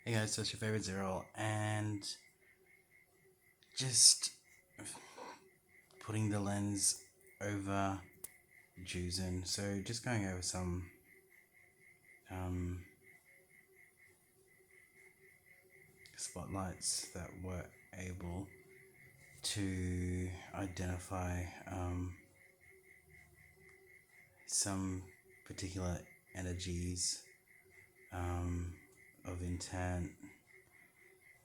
Hey guys, so it's your favorite Zero, and just putting the lens over Juzen. So just going over some um, spotlights that were able to identify some particular energies of intent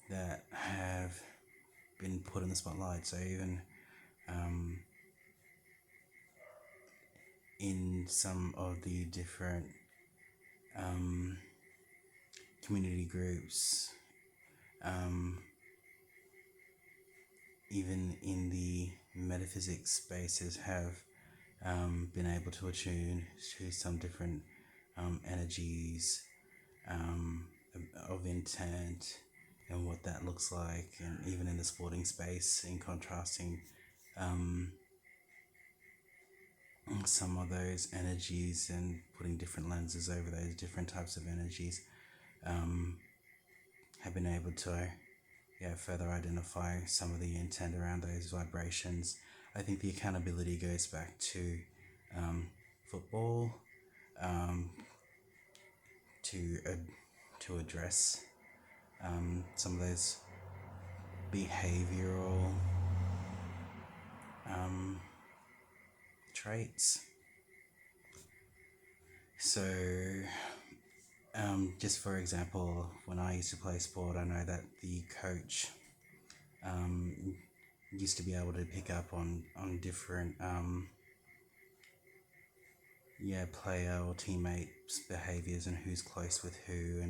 that have been put in the spotlight. So even um, in some of the different um, community groups, um, even in the metaphysics spaces, have been able to attune to some different energies of intent and what that looks like, and even in the sporting space, in contrasting um, some of those energies and putting different lenses over those different types of energies, have been able to further identify some of the intent around those vibrations. I think the accountability goes back to football, um, to to address some of those behavioral traits. So, just for example, when I used to play sport, I know that the coach used to be able to pick up on different player or teammates behaviors and who's close with who,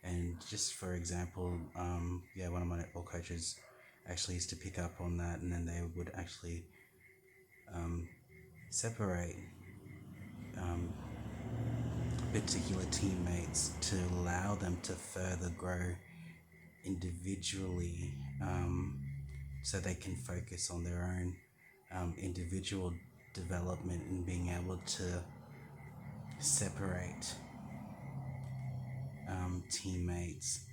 and just for example, one of my netball coaches actually used to pick up on that, and then they would actually separate particular teammates to allow them to further grow individually, so they can focus on their own individual development and being able to separate teammates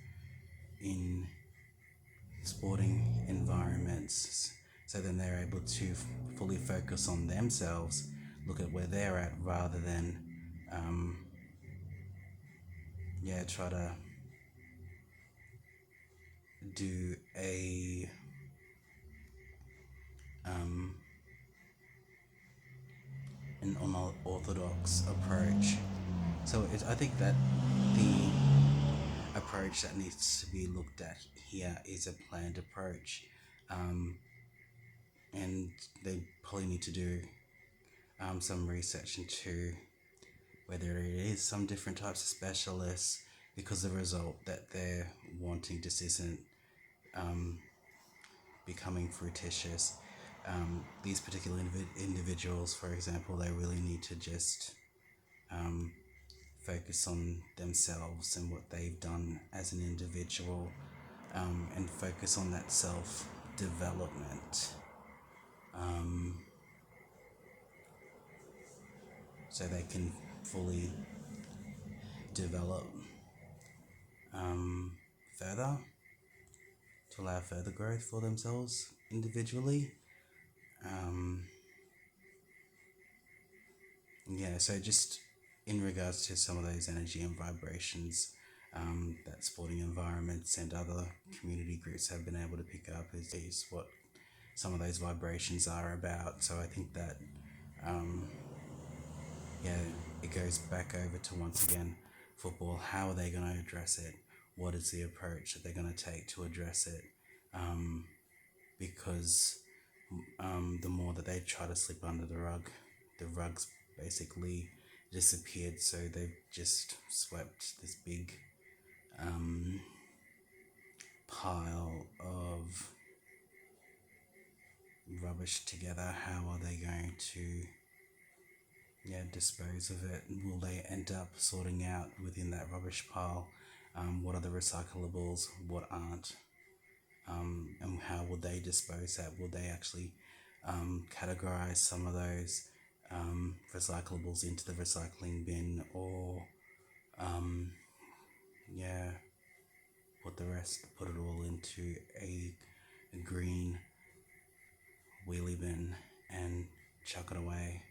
in sporting environments, so then they're able to fully focus on themselves, look at where they're at, rather than try to do a an unorthodox approach. So I think that the approach that needs to be looked at here is a planned approach, and they probably need to do some research into whether it is some different types of specialists, because the result that they're wanting just isn't becoming fruititious. These particular individuals, for example, they really need to just focus on themselves and what they've done as an individual, and focus on that self development, so they can fully develop further, to allow further growth for themselves individually. So just in regards to some of those energy and vibrations that sporting environments and other community groups have been able to pick up is what some of those vibrations are about. So I think that it goes back over to, once again, football. How are they going to address it? What is the approach that they're going to take to address it? Because the more that they try to slip under the rug's basically disappeared. So they've just swept this big pile of rubbish together. How are they going to dispose of it? Will they end up sorting out within that rubbish pile what are the recyclables, what aren't, and how will they dispose that? Will they actually categorize some of those recyclables into the recycling bin, or put the rest, put it all into a green wheelie bin and chuck it away.